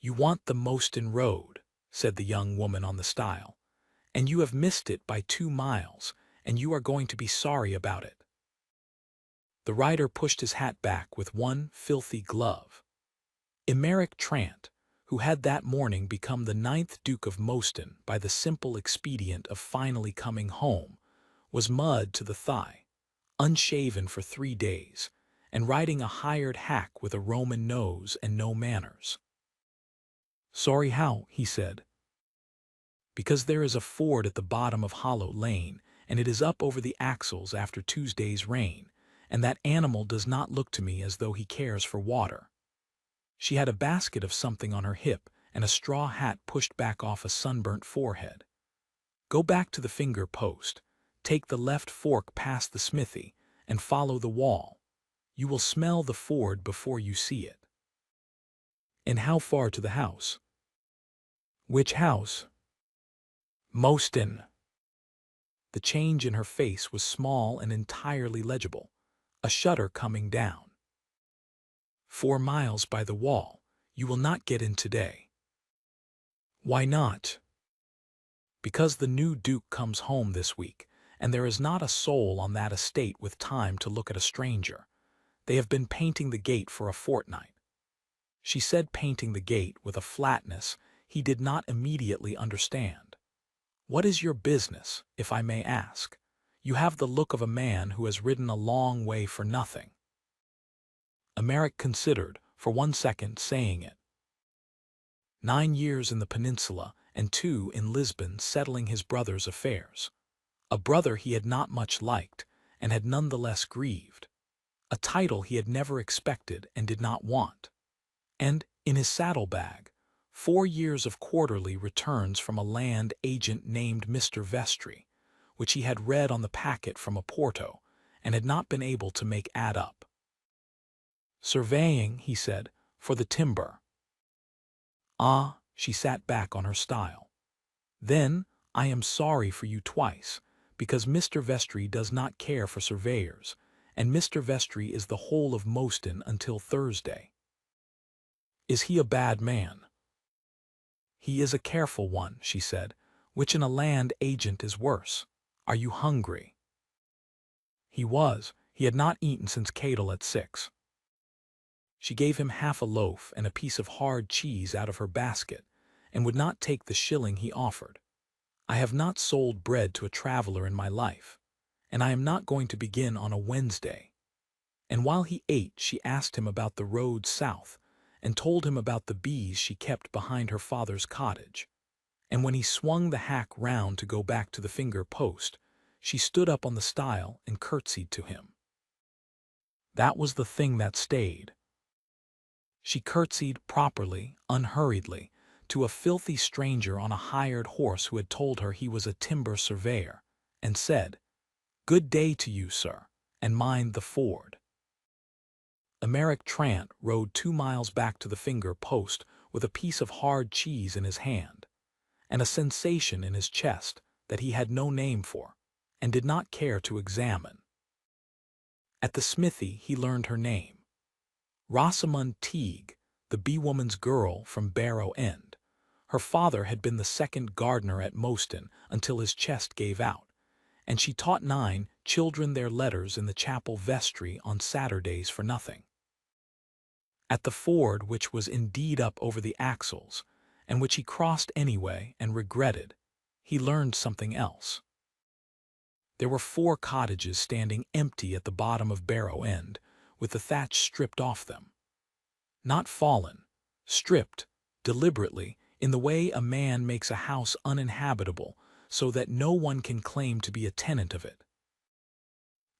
"You want the Moston Road," said the young woman on the stile, "and you have missed it by 2 miles, and you are going to be sorry about it." The rider pushed his hat back with one filthy glove. Emeric Trant, who had that morning become the 9th Duke of Moston by the simple expedient of finally coming home, was mud to the thigh, unshaven for 3 days, and riding a hired hack with a Roman nose and no manners. "Sorry how?" he said. "Because there is a ford at the bottom of Hollow Lane, and it is up over the axles after Tuesday's rain, and that animal does not look to me as though he cares for water." She had a basket of something on her hip and a straw hat pushed back off a sunburnt forehead. "Go back to the finger post, take the left fork past the smithy, and follow the wall. You will smell the ford before you see it." "And how far to the house?" "Which house?" "Moston." The change in her face was small and entirely legible, a shudder coming down. "4 miles by the wall. You will not get in today." "Why not?" "Because the new Duke comes home this week, and there is not a soul on that estate with time to look at a stranger. They have been painting the gate for a fortnight." She said painting the gate with a flatness he did not immediately understand. "What is your business, if I may ask? You have the look of a man who has ridden a long way for nothing." Emeric considered, for 1 second, saying it. 9 years in the peninsula and 2 in Lisbon settling his brother's affairs. A brother he had not much liked, and had none the less grieved. A title he had never expected and did not want. And, in his saddlebag, 4 years of quarterly returns from a land agent named Mr. Vestry, which he had read on the packet from Oporto, and had not been able to make add up. "Surveying," he said, "for the timber." "Ah," she sat back on her stile. "Then I am sorry for you twice, because Mr. Vestry does not care for surveyors, and Mr. Vestry is the whole of Moston until Thursday." "Is he a bad man?" "He is a careful one," she said, "which in a land agent is worse. Are you hungry?" He was. He had not eaten since Cadle at 6. She gave him half a loaf and a piece of hard cheese out of her basket, and would not take the shilling he offered. "I have not sold bread to a traveler in my life, and I am not going to begin on a Wednesday." And while he ate, she asked him about the road south, and told him about the bees she kept behind her father's cottage. And when he swung the hack round to go back to the finger post, she stood up on the stile and curtsied to him. That was the thing that stayed. She curtsied properly, unhurriedly, to a filthy stranger on a hired horse who had told her he was a timber surveyor, and said, "Good day to you, sir, and mind the ford." Emeric Trant rode 2 miles back to the finger post with a piece of hard cheese in his hand, and a sensation in his chest that he had no name for, and did not care to examine. At the smithy he learned her name. Rosamund Teague, the bee-woman's girl from Barrow End. Her father had been the second gardener at Moston until his chest gave out, and she taught 9 children their letters in the chapel vestry on Saturdays for nothing. At the ford, which was indeed up over the axles, and which he crossed anyway and regretted, he learned something else. There were 4 cottages standing empty at the bottom of Barrow End, with the thatch stripped off them. Not fallen, stripped, deliberately, in the way a man makes a house uninhabitable so that no one can claim to be a tenant of it.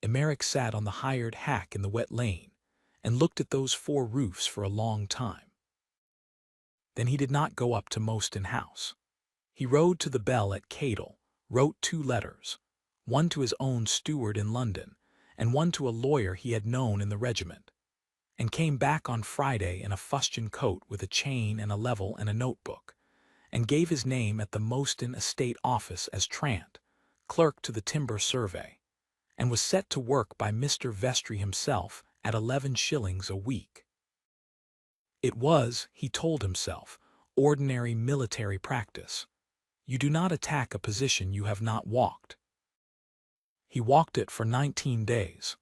Emeric sat on the hired hack in the wet lane, and looked at those 4 roofs for a long time. Then he did not go up to Moston House. He rode to the Bell at Cadle, wrote 2 letters, one to his own steward in London, and one to a lawyer he had known in the regiment, and came back on Friday in a fustian coat with a chain and a level and a notebook, and gave his name at the Moston Estate Office as Trant, clerk to the Timber Survey, and was set to work by Mr. Vestry himself at 11 shillings a week. It was, he told himself, ordinary military practice. You do not attack a position you have not walked. He walked it for 19 days.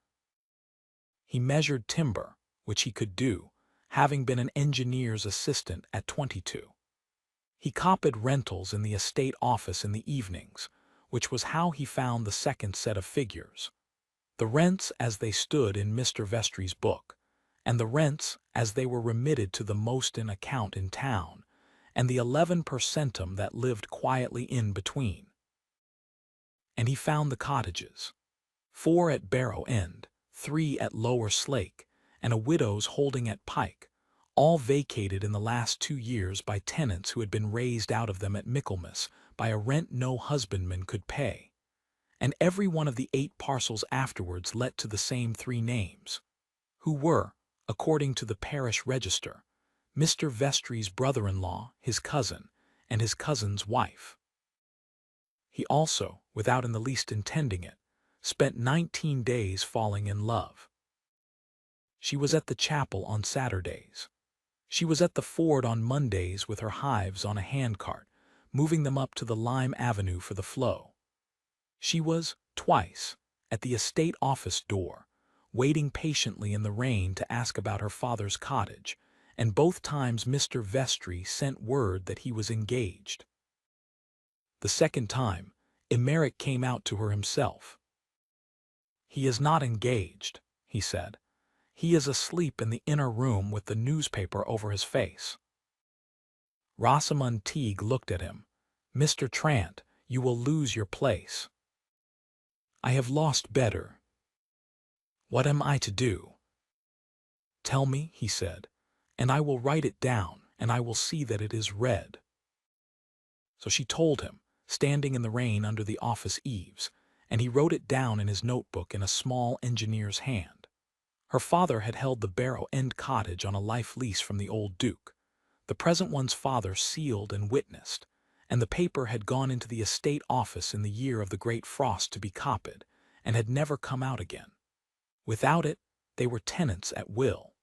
He measured timber, which he could do, having been an engineer's assistant at 22. He copied rentals in the estate office in the evenings, which was how he found the second set of figures. The rents as they stood in Mr. Vestry's book, and the rents as they were remitted to the Mosty account in town, and the 11 per centum that lived quietly in between. And he found the cottages. 4 at Barrow End, 3 at Lower Slake, and a widow's holding at Pike, all vacated in the last 2 years by tenants who had been raised out of them at Michaelmas by a rent no husbandman could pay, and every one of the 8 parcels afterwards let to the same 3 names, who were, according to the parish register, Mr. Vestry's brother-in-law, his cousin, and his cousin's wife. He also, without in the least intending it, spent 19 days falling in love. She was at the chapel on Saturdays. She was at the ford on Mondays with her hives on a handcart, moving them up to the Lime Avenue for the flow. She was, twice, at the estate office door, waiting patiently in the rain to ask about her father's cottage, and both times Mr. Vestry sent word that he was engaged. The second time, Emeric came out to her himself. "He is not engaged," he said. "He is asleep in the inner room with the newspaper over his face." Rosamond Teague looked at him. "Mr. Trant, you will lose your place." "I have lost better. What am I to do?" "Tell me," he said, "and I will write it down, and I will see that it is read." So she told him, standing in the rain under the office eaves, and he wrote it down in his notebook in a small engineer's hand. Her father had held the Barrow End cottage on a life lease from the old Duke. The present one's father sealed and witnessed, and the paper had gone into the estate office in the year of the great frost to be copied, and had never come out again. Without it, they were tenants at will.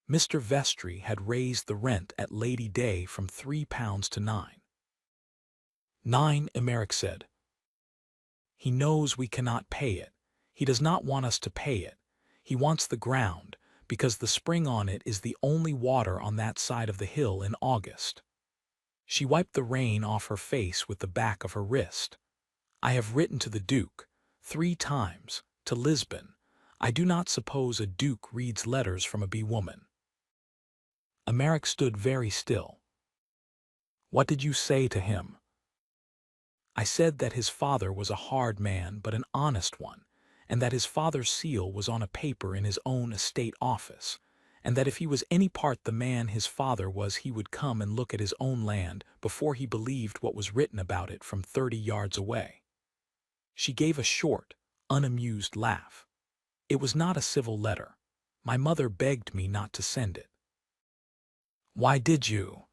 Mr. Vestry had raised the rent at Lady Day from £3 to £9. "9," Emeric said. "He knows we cannot pay it. He does not want us to pay it. He wants the ground, because the spring on it is the only water on that side of the hill in August." She wiped the rain off her face with the back of her wrist. "I have written to the Duke, 3 times, to Lisbon. I do not suppose a Duke reads letters from a bee-woman." Emeric stood very still. "What did you say to him?" "I said that his father was a hard man but an honest one, and that his father's seal was on a paper in his own estate office, and that if he was any part the man his father was he would come and look at his own land before he believed what was written about it from 30 yards away." She gave a short, unamused laugh. "It was not a civil letter. My mother begged me not to send it." "Why did you?"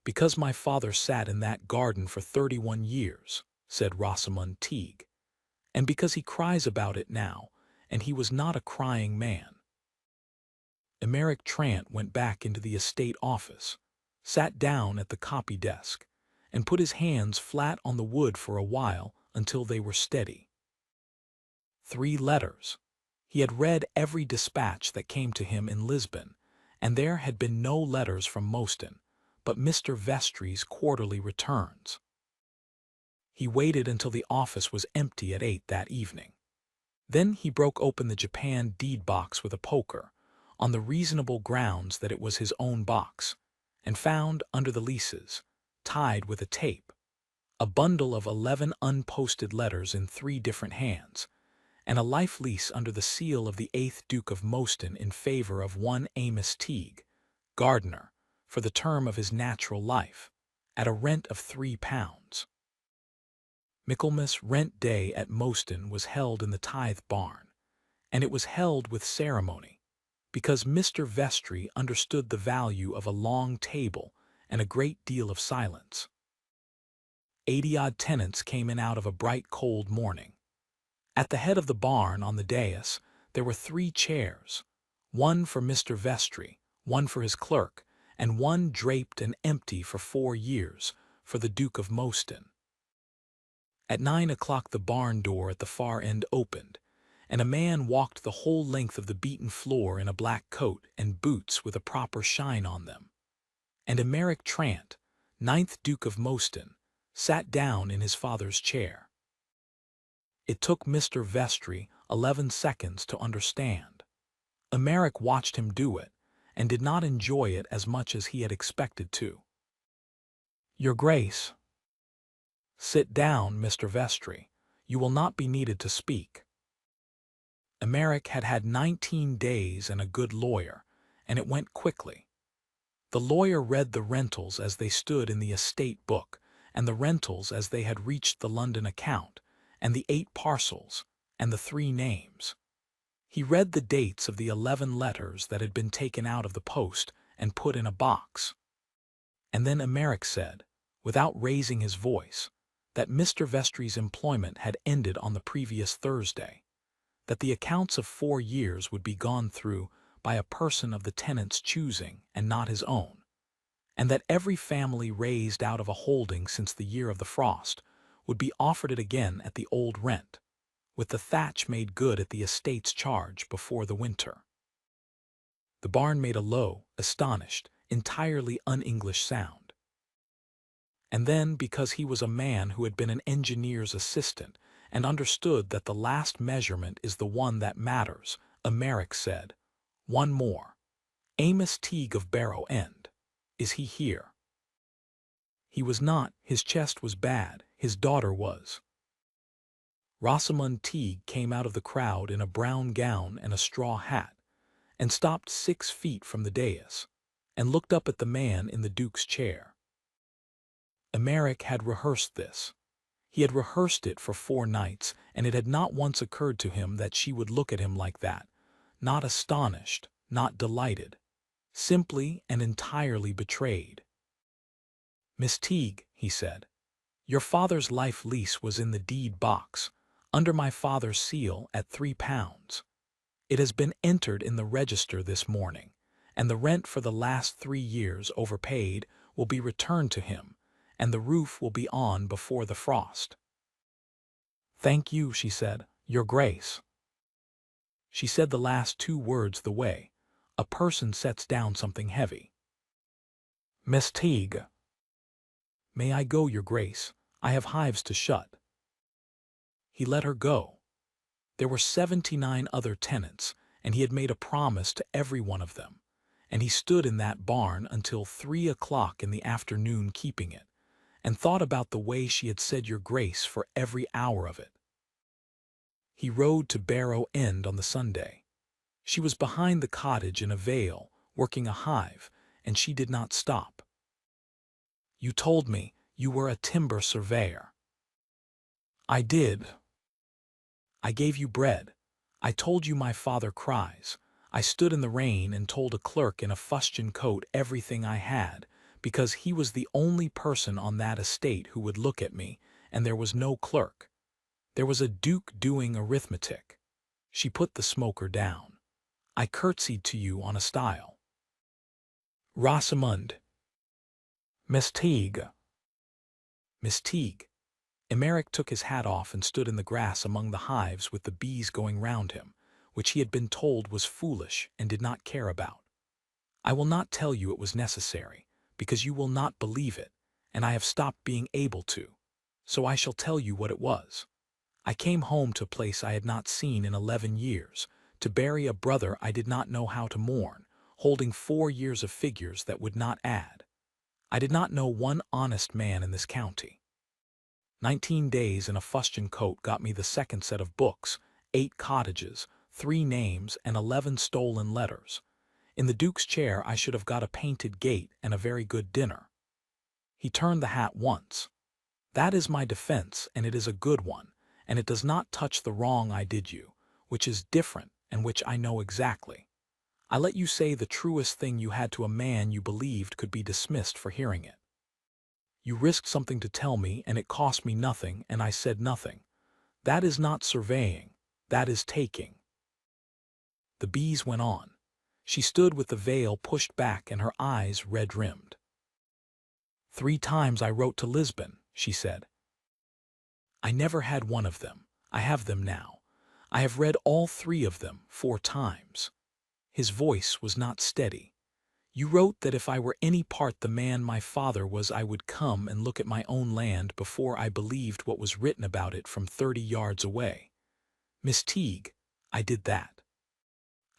"Because my father sat in that garden for 31 years, said Rosamond Teague, "and because he cries about it now, and he was not a crying man." Emeric Trant went back into the estate office, sat down at the copy desk, and put his hands flat on the wood for a while until they were steady. 3 letters. He had read every dispatch that came to him in Lisbon, and there had been no letters from Mosty, but Mr. Vestry's quarterly returns. He waited until the office was empty at 8 that evening. Then he broke open the Japan deed box with a poker, on the reasonable grounds that it was his own box, and found under the leases, tied with a tape, a bundle of 11 unposted letters in 3 different hands, and a life lease under the seal of the 8th Duke of Mosty in favor of one Amos Teague, gardener, for the term of his natural life, at a rent of £3. Michaelmas rent day at Mosty was held in the tithe barn, and it was held with ceremony, because Mr. Vestry understood the value of a long table and a great deal of silence. 80-odd tenants came in out of a bright cold morning. At the head of the barn on the dais there were 3 chairs, one for Mr. Vestry, one for his clerk, and one draped and empty for 4 years for the Duke of Mosty. At 9 o'clock the barn door at the far end opened, and a man walked the whole length of the beaten floor in a black coat and boots with a proper shine on them. And Emeric Trant, 9th Duke of Mosty, sat down in his father's chair. It took Mr. Vestry 11 seconds to understand. Emeric watched him do it, and did not enjoy it as much as he had expected to. "Your Grace." "Sit down, Mr. Vestry. You will not be needed to speak." Emeric had had 19 days and a good lawyer, and it went quickly. The lawyer read the rentals as they stood in the estate book, and the rentals as they had reached the London account, and the 8 parcels, and the 3 names. He read the dates of the 11 letters that had been taken out of the post and put in a box. And then Emeric said, without raising his voice, that Mr. Vestry's employment had ended on the previous Thursday, that the accounts of 4 years would be gone through by a person of the tenant's choosing and not his own, and that every family raised out of a holding since the year of the frost would be offered it again at the old rent, with the thatch made good at the estate's charge before the winter. The barn made a low, astonished, entirely un-English sound. And then, because he was a man who had been an engineer's assistant and understood that the last measurement is the one that matters, Emeric said, "One more. Amos Teague of Barrow End. Is he here?" He was not. His chest was bad. His daughter was. Rosamund Teague came out of the crowd in a brown gown and a straw hat, and stopped 6 feet from the dais, and looked up at the man in the Duke's chair. Emeric had rehearsed this. He had rehearsed it for 4 nights, and it had not once occurred to him that she would look at him like that, not astonished, not delighted, simply and entirely betrayed. "Miss Teague," he said, "your father's life lease was in the deed box, under my father's seal at £3. It has been entered in the register this morning, and the rent for the last 3 years overpaid will be returned to him, and the roof will be on before the frost." "Thank you," she said, "Your Grace." She said the last 2 words the way a person sets down something heavy. "Miss Teague." "May I go, Your Grace? I have hives to shut." He let her go. There were 79 other tenants, and he had made a promise to every one of them, and he stood in that barn until 3 o'clock in the afternoon keeping it, and thought about the way she had said Your Grace for every hour of it. He rode to Barrow End on the Sunday. She was behind the cottage in a vale, working a hive, and she did not stop. "You told me you were a timber surveyor." "I did." "I gave you bread. I told you my father cries. I stood in the rain and told a clerk in a fustian coat everything I had, because he was the only person on that estate who would look at me, and there was no clerk. There was a duke doing arithmetic." She put the smoker down. "I curtsied to you on a stile." "Rosamund." "Miss Teague." "Miss Teague." Emeric took his hat off and stood in the grass among the hives with the bees going round him, which he had been told was foolish and did not care about. "I will not tell you it was necessary, because you will not believe it, and I have stopped being able to, so I shall tell you what it was. I came home to a place I had not seen in 11 years, to bury a brother I did not know how to mourn, holding 4 years of figures that would not add. I did not know one honest man in this county. 19 days in a fustian coat got me the 2nd set of books, 8 cottages, 3 names, and 11 stolen letters. In the Duke's chair I should have got a painted gate and a very good dinner." He turned the hat once. "That is my defense, and it is a good one, and it does not touch the wrong I did you, which is different and which I know exactly. I let you say the truest thing you had to a man you believed could be dismissed for hearing it. You risked something to tell me, and it cost me nothing, and I said nothing. That is not surveying, that is taking." The bees went on. She stood with the veil pushed back and her eyes red-rimmed. 3 times I wrote to Lisbon, she said. I never had one of them. I have them now. I have read all 3 of them 4 times. His voice was not steady. You wrote that if I were any part the man my father was, I would come and look at my own land before I believed what was written about it from 30 yards away. Miss Teague, I did that.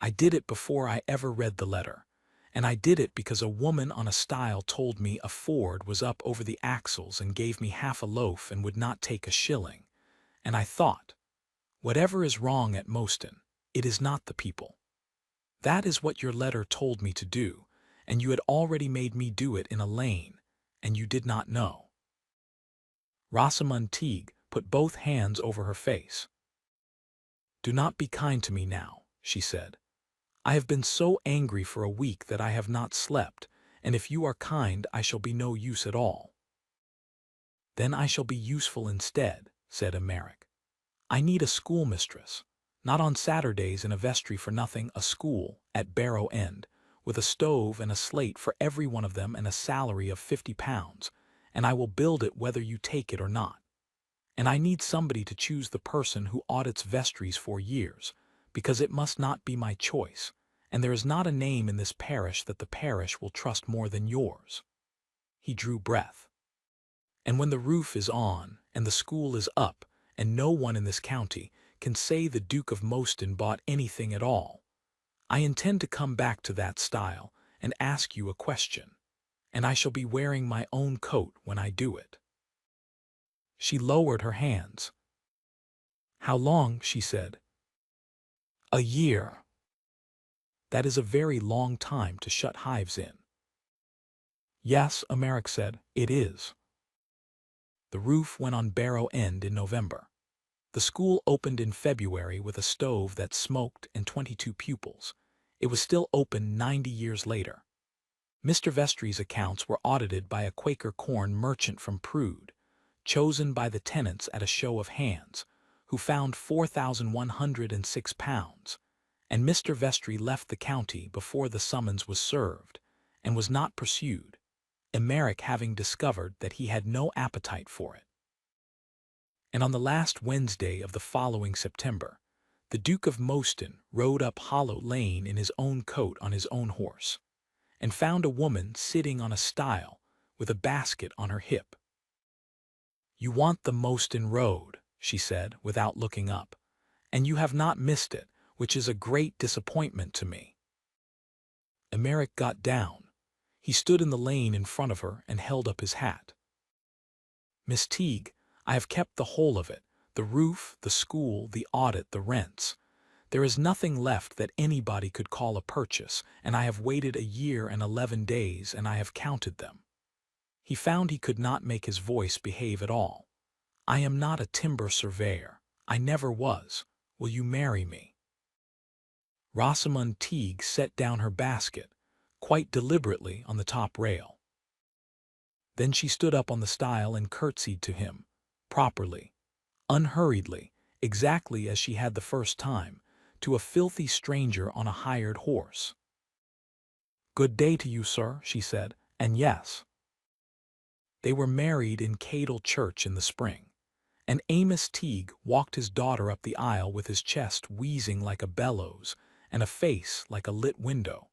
I did it before I ever read the letter. And I did it because a woman on a stile told me a Ford was up over the axles and gave me half a loaf and would not take a shilling. And I thought, whatever is wrong at Mosty, it is not the people. That is what your letter told me to do, and you had already made me do it in a lane, and you did not know. Rosamund Teague put both hands over her face. Do not be kind to me now, she said. I have been so angry for a week that I have not slept, and if you are kind I shall be no use at all. Then I shall be useful instead, said Emmerich. I need a schoolmistress, not on Saturdays in a vestry for nothing, a school at Barrow End, with a stove and a slate for every one of them and a salary of £50, and I will build it whether you take it or not. And I need somebody to choose the person who audits vestries for years, because it must not be my choice, and there is not a name in this parish that the parish will trust more than yours. He drew breath. And when the roof is on, and the school is up, and no one in this county can say the Duke of Mosty bought anything at all, I intend to come back to that stile and ask you a question, and I shall be wearing my own coat when I do it. She lowered her hands. How long, she said. A year. That is a very long time to shut hives in. Yes, Emmerich said, it is. The roof went on Barrow End in November. The school opened in February with a stove that smoked and 22 pupils. It was still open 90 years later. Mr. Vestry's accounts were audited by a Quaker corn merchant from Prude, chosen by the tenants at a show of hands, who found £4,106, and Mr. Vestry left the county before the summons was served, and was not pursued, Emmerich having discovered that he had no appetite for it. And on the last Wednesday of the following September, the Duke of Mosty rode up Hollow Lane in his own coat on his own horse, and found a woman sitting on a stile with a basket on her hip. You want the Mosty Road, she said, without looking up, and you have not missed it, which is a great disappointment to me. Emmerich got down. He stood in the lane in front of her and held up his hat. Miss Teague, I have kept the whole of it, the roof, the school, the audit, the rents. There is nothing left that anybody could call a purchase, and I have waited a year and 11 days, and I have counted them. He found he could not make his voice behave at all. I am not a timber surveyor. I never was. Will you marry me? Rosamund Teague set down her basket, quite deliberately, on the top rail. Then she stood up on the stile and curtsied to him, properly, unhurriedly, exactly as she had the first time, to a filthy stranger on a hired horse. Good day to you, sir, she said, and yes. They were married in Cadle Church in the spring, and Amos Teague walked his daughter up the aisle with his chest wheezing like a bellows and a face like a lit window.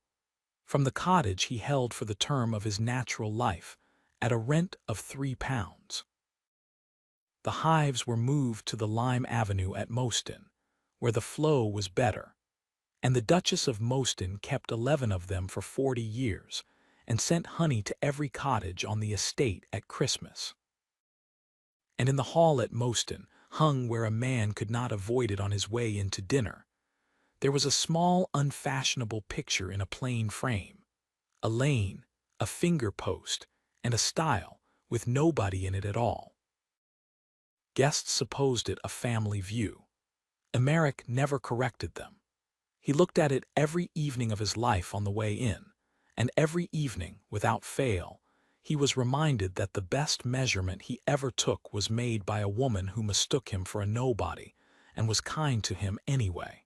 From the cottage he held for the term of his natural life, at a rent of £3. The hives were moved to the Lime Avenue at Mosty, where the flow was better, and the Duchess of Mosty kept 11 of them for 40 years, and sent honey to every cottage on the estate at Christmas. And in the hall at Mosty, hung where a man could not avoid it on his way in to dinner, there was a small, unfashionable picture in a plain frame, a lane, a finger post, and a stile, with nobody in it at all. Guests supposed it a family view. Emmerich never corrected them. He looked at it every evening of his life on the way in, and every evening, without fail, he was reminded that the best measurement he ever took was made by a woman who mistook him for a nobody and was kind to him anyway.